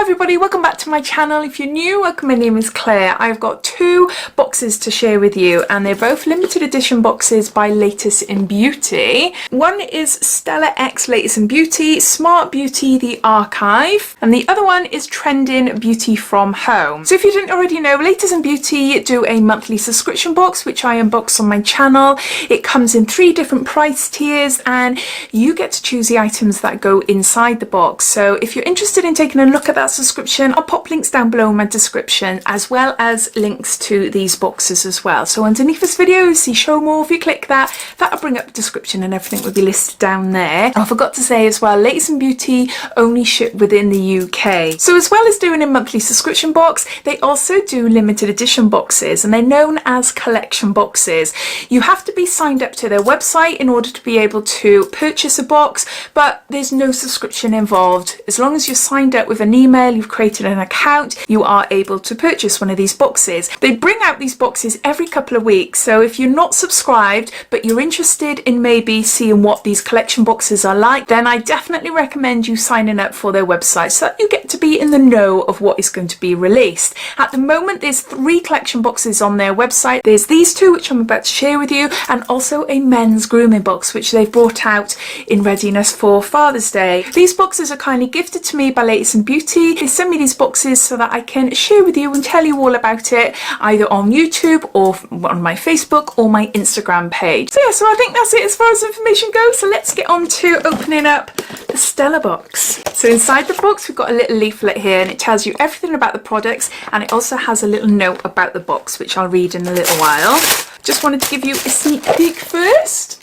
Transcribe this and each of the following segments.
everybody, welcome back to my channel. If you're new, welcome. My name is Claire. I've got two boxes to share with you and they're both limited edition boxes by Latest in Beauty. One is Stella X Latest in Beauty, Smart Beauty the Archive, and the other one is Trending Beauty from Home. So if you didn't already know, Latest in Beauty do a monthly subscription box which I unbox on my channel. It comes in 3 different price tiers and you get to choose the items that go inside the box. So if you're interested in taking a look at that subscription, I'll pop links down below in my description, as well as links to these boxes as well. So underneath this video you see show more. If you click that, that'll bring up the description and everything will be listed down there. I forgot to say as well, Latest in Beauty only ship within the UK. So as well as doing a monthly subscription box, they also do limited edition boxes, and they're known as collection boxes. You have to be signed up to their website in order to be able to purchase a box, but there's no subscription involved. As long as you're signed up with an email, you've created an account, you are able to purchase one of these boxes. They bring out these boxes every couple of weeks, so if you're not subscribed but you're interested in maybe seeing what these collection boxes are like, then I definitely recommend you signing up for their website so that you get to be in the know of what is going to be released. At the moment there's 3 collection boxes on their website. There's these 2 which I'm about to share with you, and also a men's grooming box which they've brought out in readiness for Father's Day. These boxes are kindly gifted to me by Latest in Beauty. They send me these boxes so that I can share with you and tell you all about it, either on YouTube or on my Facebook or my Instagram page. So yeah, so I think that's it as far as information goes. So let's get on to opening up the Stella box. So inside the box we've got a little leaflet here and it tells you everything about the products, and it also has a little note about the box which I'll read in a little while. Just wanted to give you a sneak peek first.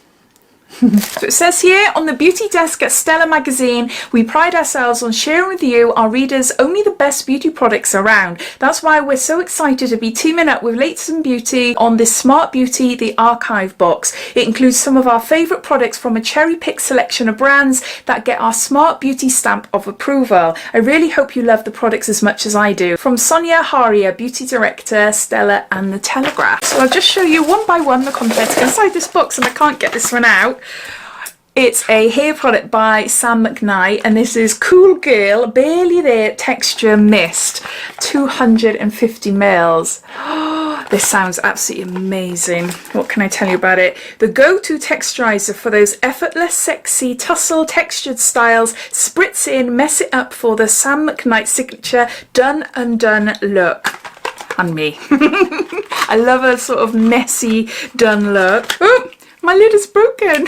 So it says here, on the beauty desk at Stella magazine, we pride ourselves on sharing with you, our readers, only the best beauty products around. That's why we're so excited to be teaming up with Latest in Beauty on this Smart Beauty the Archive box. It includes some of our favourite products from a cherry-picked selection of brands that get our Smart Beauty stamp of approval. I really hope you love the products as much as I do. From Sonia Haria, Beauty Director, Stella and The Telegraph. So I'll just show you one by one the contents inside this box, and I can't get this one out. It's a hair product by Sam McKnight, and this is Cool Girl Barely There Texture Mist, 250 mils. This sounds absolutely amazing. What can I tell you about it? The go-to texturizer for those effortless, sexy, tussle textured styles. Spritz in, mess it up for the Sam McKnight signature done undone look. And me. I love a sort of messy done look. Oh, my lid is broken.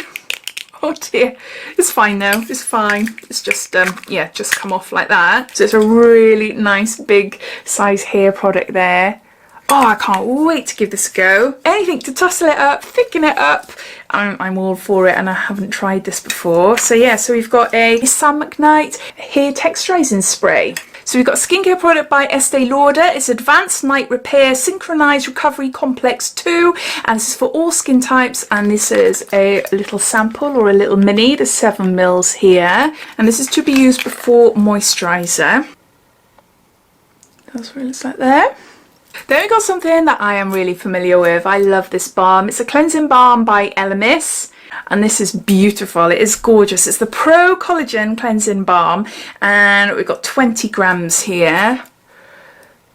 Oh dear, it's fine though, it's fine. It's just, yeah, just come off like that. So it's a really nice big size hair product there. Oh, I can't wait to give this a go. Anything to tussle it up, thicken it up. I'm all for it, and I haven't tried this before. So yeah, so we've got a Sam McKnight hair texturizing spray. So we've got a skincare product by Estée Lauder. It's Advanced Night Repair Synchronized Recovery Complex 2, and this is for all skin types, and this is a little sample or a little mini. There's 7 mils here, and this is to be used before moisturizer. That's what it looks like there. Then we got something that I am really familiar with. I love this balm. It's a cleansing balm by Elemis. And this is beautiful. It is gorgeous. It's the Pro Collagen Cleansing Balm, and we've got 20 grams here.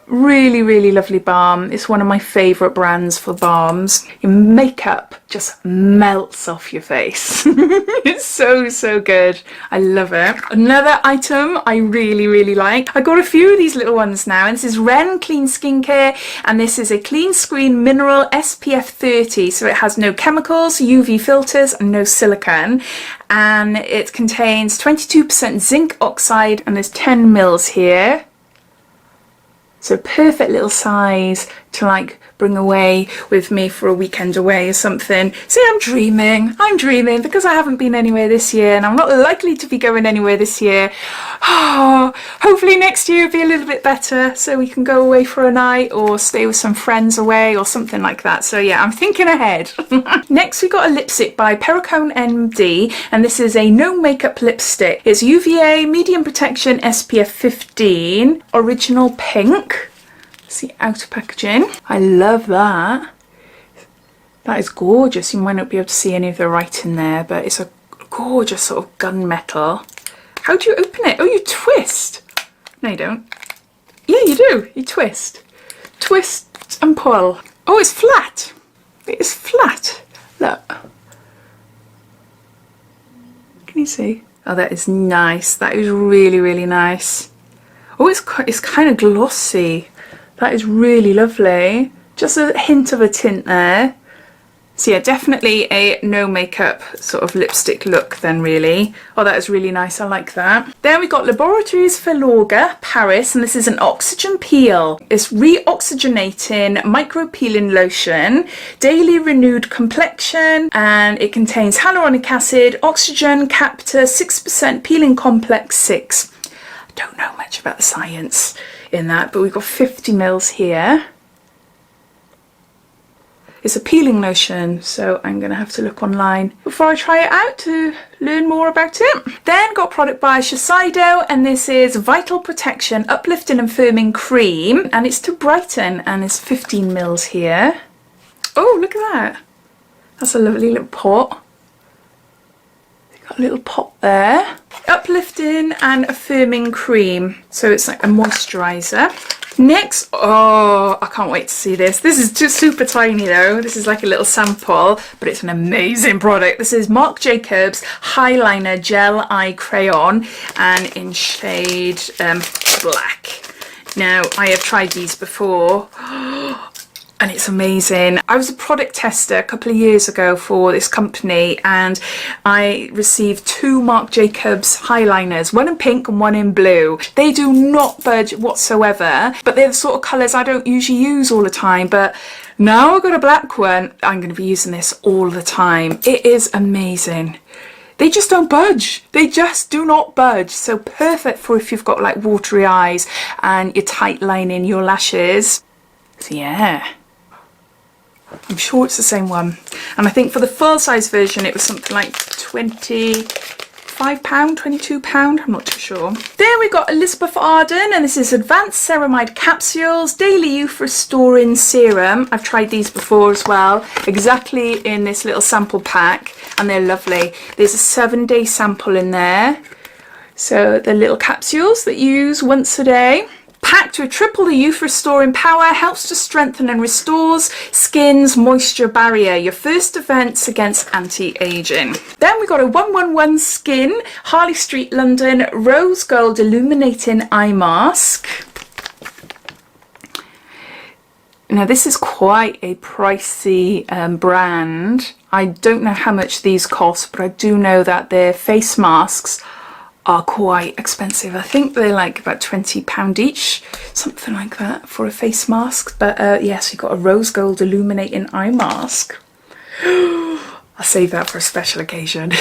Really, really lovely balm. It's one of my favourite brands for balms. Your makeup just melts off your face. It's so, so good. I love it. Another item I really, really like. I got a few of these little ones now, and this is Ren Clean Skincare, and this is a clean screen mineral SPF 30. So it has no chemicals, UV filters, and no silicone. And it contains 22% zinc oxide, and there's 10 mils here. So perfect little size to like bring away with me for a weekend away or something. See, I'm dreaming because I haven't been anywhere this year, and I'm not likely to be going anywhere this year. Oh, hopefully next year will be a little bit better so we can go away for a night or stay with some friends away or something like that. So yeah, I'm thinking ahead. Next we got a lipstick by Perricone MD, and this is a no makeup lipstick. It's UVA medium protection SPF 15, original pink. See outer packaging. I love that. That is gorgeous. You might not be able to see any of the writing there, but it's a gorgeous sort of gunmetal. How do you open it? Oh, you twist. No, you don't. Yeah, you do. You twist. Twist and pull. Oh, it's flat. It is flat. Look. Can you see? Oh, that is nice. That is really, really nice. Oh, it's kind of glossy. That is really lovely. Just a hint of a tint there. So yeah, definitely a no makeup sort of lipstick look then really. Oh, that is really nice. I like that. Then we got Laboratories Filorga, Paris, and this is an oxygen peel. It's re-oxygenating micro peeling lotion, daily renewed complexion, and it contains hyaluronic acid, oxygen, Capta, 6% peeling complex 6. I don't know much about the science in that, but we've got 50 mils here. It's a peeling lotion, so I'm going to have to look online before I try it out to learn more about it. Then got a product by Shiseido, and this is Vital Protection Uplifting and Firming Cream, and it's to brighten, and it's 15 mils here. Oh, look at that. That's a lovely little pot. Got a little pot there. Uplifting and Firming Cream, so it's like a moisturiser. Next, oh, I can't wait to see this. This is just super tiny though. This is like a little sample, but it's an amazing product. This is Marc Jacobs Highliner Gel Eye Crayon, and in shade black. Now, I have tried these before. And it's amazing. I was a product tester a couple of years ago for this company, and I received 2 Marc Jacobs highliners, one in pink and one in blue. They do not budge whatsoever, but they're the sort of colours I don't usually use all the time. But now I've got a black one, I'm going to be using this all the time. It is amazing. They just don't budge. They just do not budge. So perfect for if you've got like watery eyes and you're tight lining your lashes. So yeah. I'm sure it's the same one, and I think for the full size version it was something like £25, £22, I'm not too sure. Then we got Elizabeth Arden, and this is Advanced Ceramide Capsules Daily Youth Restoring Serum. I've tried these before as well, exactly in this little sample pack, and they're lovely. There's a 7-day sample in there, so the little capsules that you use once a day. Packed with triple the youth restoring power, helps to strengthen and restores skin's moisture barrier. Your first defence against anti-aging. Then we got a 111 Skin Harley Street London Rose Gold Illuminating Eye Mask. Now this is quite a pricey brand. I don't know how much these cost, but I do know that their face masks are quite expensive. I think they're like about £20 each, something like that for a face mask. But yes, you've got a rose gold illuminating eye mask. I'll save that for a special occasion.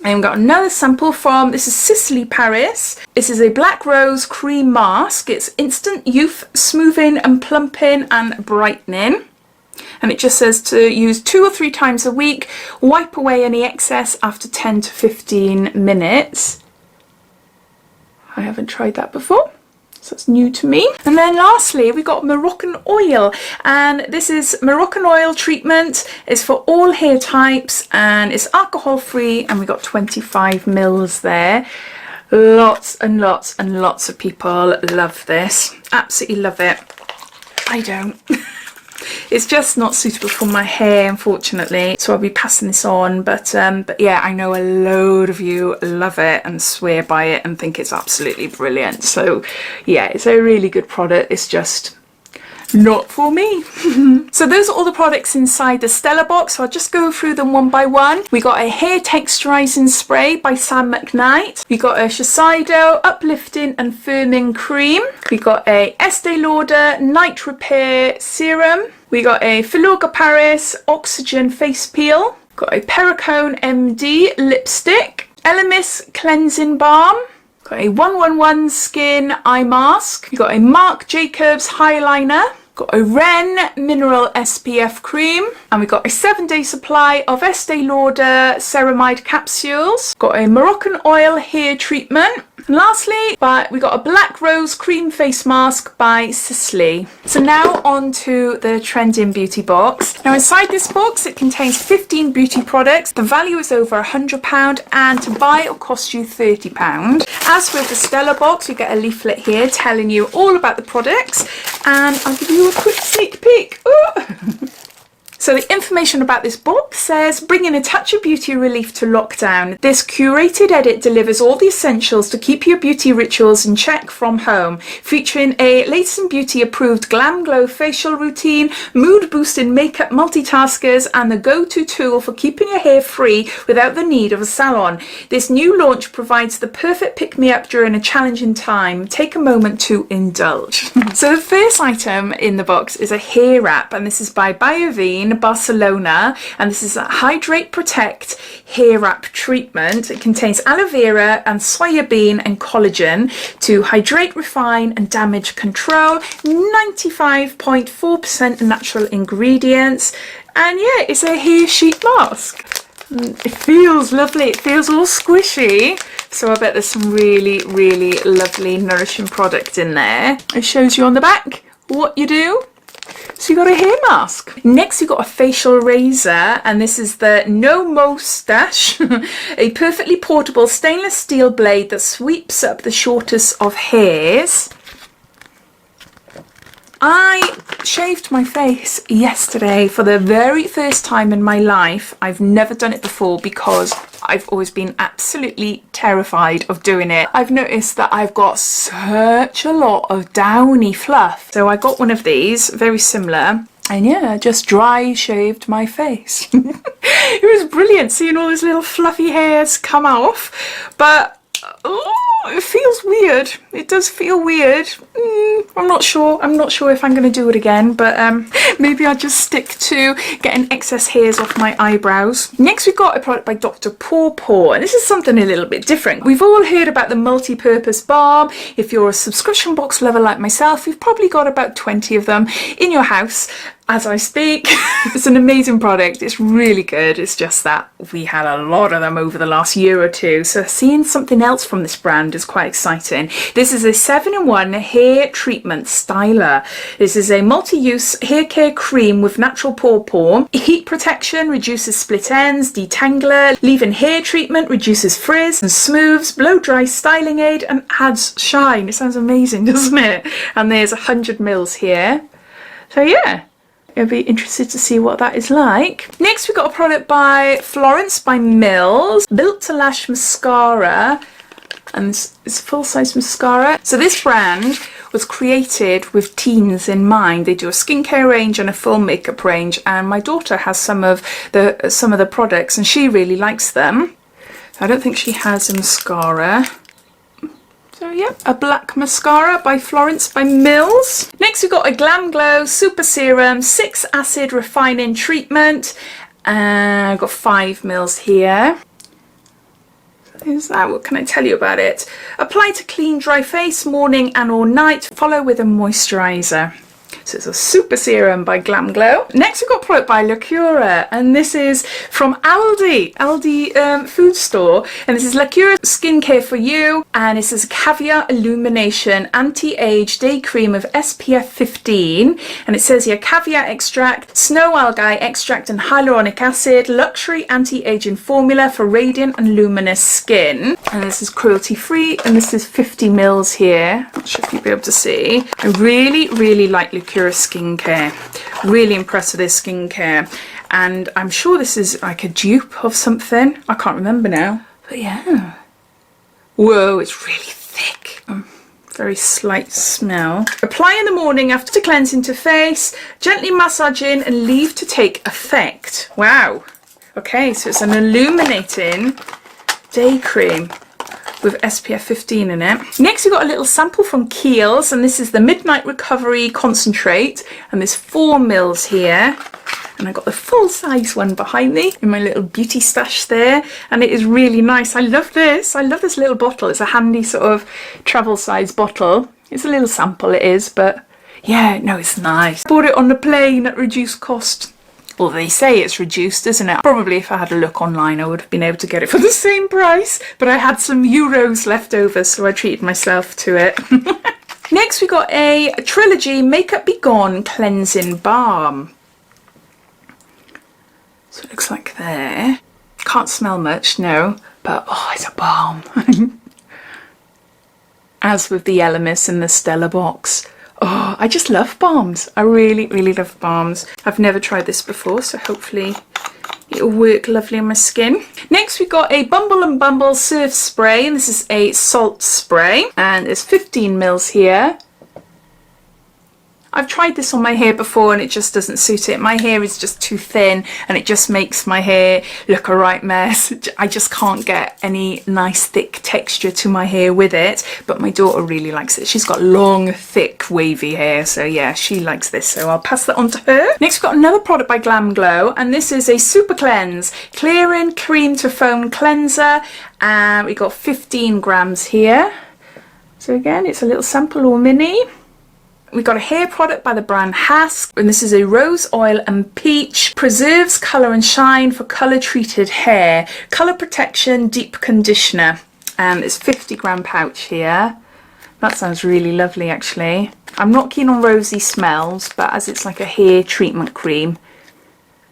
And we've got another sample from, this is Sisley, Paris. This is a black rose cream mask. It's instant youth smoothing and plumping and brightening. And it just says to use 2 or 3 times a week, wipe away any excess after 10 to 15 minutes. I haven't tried that before, so it's new to me. And then lastly, we got Moroccan oil, and this is Moroccan oil treatment. It's for all hair types, and it's alcohol free, and we got 25 mils there. Lots and lots and lots of people love this. Absolutely love it. I don't. It's just not suitable for my hair, unfortunately, so I'll be passing this on. But yeah, I know a load of you love it and swear by it and think it's absolutely brilliant. So yeah, it's a really good product. It's just not for me. So those are all the products inside the Stella box, so I'll just go through them one by one. We got a hair texturizing spray by Sam McKnight. We got a Shiseido uplifting and firming cream. We got a Estée Lauder night repair serum. We got a Filorga Paris oxygen face peel. Got a Perricone MD lipstick. Elemis cleansing balm. Got a 111 Skin eye mask. We got a Marc Jacobs highliner. Got a Ren Mineral SPF cream, and we got a 7-day supply of Estée Lauder ceramide capsules. Got a Moroccan oil hair treatment. And lastly, we got a Black Rose Cream Face Mask by Sisley. So now on to the Trending Beauty box. Now inside this box it contains 15 beauty products. The value is over £100 and to buy it'll cost you £30. As with the Stella box, you get a leaflet here telling you all about the products, and I'll give you a quick sneak peek. Ooh. So the information about this box says, bringing a touch of beauty relief to lockdown. This curated edit delivers all the essentials to keep your beauty rituals in check from home, featuring a Latest Beauty approved Glam Glow facial routine, mood boosting makeup multitaskers, and the go-to tool for keeping your hair free without the need of a salon. This new launch provides the perfect pick-me-up during a challenging time. Take a moment to indulge. So the first item in the box is a hair wrap, and this is by Biovine Barcelona, and this is a Hydrate Protect hair wrap treatment. It contains aloe vera and soya bean and collagen to hydrate, refine and damage control. 95.4% natural ingredients, and yeah, it's a hair sheet mask. It feels lovely, it feels all squishy, so I bet there's some really lovely nourishing product in there. It shows you on the back what you do. So you got a hair mask. Next you got a facial razor, and this is the No Moustache, a perfectly portable stainless steel blade that sweeps up the shortest of hairs. I shaved my face yesterday for the very first time in my life. I've never done it before because I've always been absolutely terrified of doing it. I've noticed that I've got such a lot of downy fluff. So I got one of these, very similar. And yeah, I just dry shaved my face. It was brilliant seeing all those little fluffy hairs come off. But it feels weird. It does feel weird. I'm not sure if I'm going to do it again, but maybe I'll just stick to getting excess hairs off my eyebrows. Next we've got a product by Dr. Paw, and this is something a little bit different. We've all heard about the multi-purpose balm. If you're a subscription box lover like myself, you've probably got about 20 of them in your house as I speak. It's an amazing product. It's really good. It's just that we had a lot of them over the last year or two, so seeing something else from this brand is quite exciting. This is a 7-in-1 hair treatment styler. This is a multi-use hair care cream with natural paw, heat protection, reduces split ends, detangler, leave-in hair treatment, reduces frizz and smooths, blow dry styling aid and adds shine. It sounds amazing, doesn't it? And there's 100 mils here. So yeah, I'll be interested to see what that is like. Next we've got a product by Florence by Mills, Built to Lash mascara, and it's full-size mascara. So this brand was created with teens in mind. They do a skincare range and a full makeup range, and my daughter has some of the products and she really likes them. I don't think she has a mascara. So yeah, a black mascara by Florence by Mills. Next we've got a Glam Glow Super Serum 6 Acid Refining Treatment, and I've got 5 mils here. Is that, what can I tell you about it? Apply to clean dry face morning and or night, follow with a moisturizer. So it's a super serum by Glam Glow. Next we've got a product by Lacura, and this is from Aldi food store, and this is Lacura Skincare for You, and this is Caviar Illumination Anti-Age Day Cream of SPF 15, and it says here caviar extract, snow algae extract and hyaluronic acid, luxury anti-aging formula for radiant and luminous skin, and this is cruelty free, and this is 50 mils here. Not sure if you'll be able to see. I really like Lacura skincare. Really impressed with this skincare, and I'm sure this is like a dupe of something. I can't remember now, but yeah. Whoa, it's really thick. Very slight smell. Apply in the morning after to cleanse into face, gently massage in and leave to take effect. Wow. Okay, so it's an illuminating day cream with SPF 15 in it. Next we've got a little sample from Kiehl's, and this is the Midnight Recovery Concentrate, and there's 4 mils here, and I got the full size one behind me in my little beauty stash there, and it is really nice. I love this little bottle. It's a handy sort of travel size bottle. It's a little sample, it is, but yeah, no, it's nice. Bought it on the plane at reduced cost. Well, they say it's reduced, isn't it? Probably if I had a look online, I would have been able to get it for the same price. But I had some euros left over, so I treated myself to it. Next, we got a Trilogy Makeup Be Gone Cleansing Balm. So it looks like there. Can't smell much, no. But, oh, it's a balm. As with the Elemis and the Stella box. Oh, I just love balms. I really, really love balms. I've never tried this before, so hopefully it'll work lovely on my skin. Next, we got a Bumble & Bumble Surf Spray, and this is a salt spray, and there's 15 mils here. I've tried this on my hair before and it just doesn't suit it. My hair is just too thin and it just makes my hair look a right mess. I just can't get any nice thick texture to my hair with it, but my daughter really likes it. She's got long, thick, wavy hair, so yeah, she likes this, so I'll pass that on to her. Next, we've got another product by Glam Glow, and this is a Super Cleanse Clearing Cream to Foam Cleanser, and we got 15 grams here. So again, it's a little sample or mini. We got a hair product by the brand Hask, and this is a Rose Oil and Peach. Preserves colour and shine for colour treated hair. Colour protection deep conditioner. And it's 50-gram pouch here. That sounds really lovely actually. I'm not keen on rosy smells, but as it's like a hair treatment cream,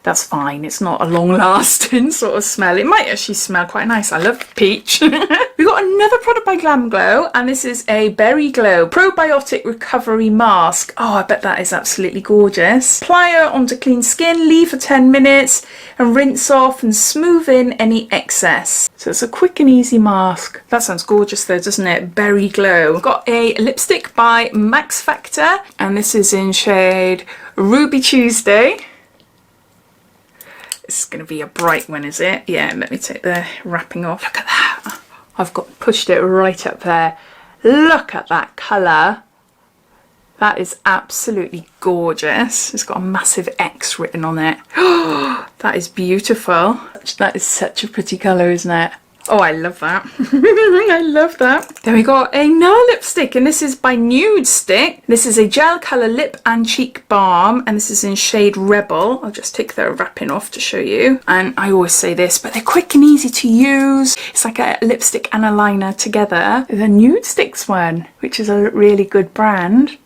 that's fine. It's not a long-lasting sort of smell. It might actually smell quite nice. I love peach. We got another product by Glam Glow, and this is a Berry Glow Probiotic Recovery Mask. Oh, I bet that is absolutely gorgeous. Apply it onto clean skin, leave for 10 minutes, and rinse off and smooth in any excess. So it's a quick and easy mask. That sounds gorgeous though, doesn't it? Berry Glow. Got a lipstick by Max Factor, and this is in shade Ruby Tuesday. It's going to be a bright one, is it? Yeah, let me take the wrapping off. Look at that. I've pushed it right up there. Look at that colour. That is absolutely gorgeous. It's got a massive X written on it. Oh, that is beautiful. That is such a pretty colour, isn't it? Oh, I love that. I love that. Then we got another lipstick, and this is by Nude Stick. This is a gel colour lip and cheek balm, and this is in shade Rebel. I'll just take the wrapping off to show you. And I always say this, but they're quick and easy to use. It's like a lipstick and a liner together. The Nude Sticks one, which is a really good brand.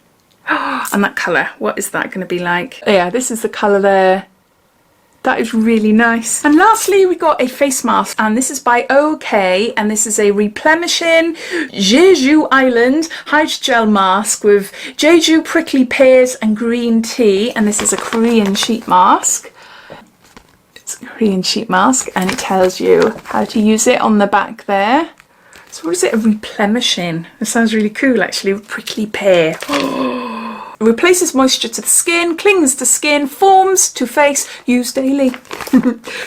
And that colour, what is that going to be like? Yeah, this is the colour there. That is really nice. And lastly, we got a face mask, and this is by OK, and this is a replenishing Jeju Island Hydrogel Mask with Jeju prickly pears and green tea, and this is a Korean sheet mask. It's a Korean sheet mask, and it tells you how to use it on the back there. So what is it? A replenishing. That sounds really cool actually. Prickly pear. It replaces moisture to the skin, clings to skin, forms to face, use daily.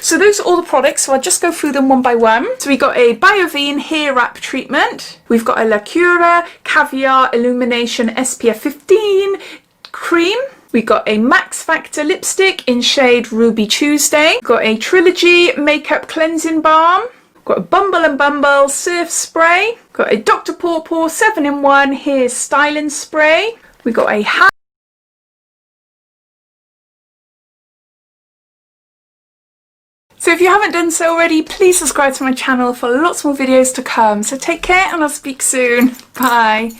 So those are all the products, so I'll just go through them one by one. So we got a Biovine hair wrap treatment. We've got a La Cura Caviar Illumination SPF 15 cream. We got a Max Factor lipstick in shade Ruby Tuesday. We've got a Trilogy Makeup Cleansing Balm. Got a Bumble & Bumble Surf Spray. Got a Dr. Pawpaw 7-in-1 Hair Styling Spray. We got a So if you haven't done so already, please subscribe to my channel for lots more videos to come. So take care and I'll speak soon. Bye.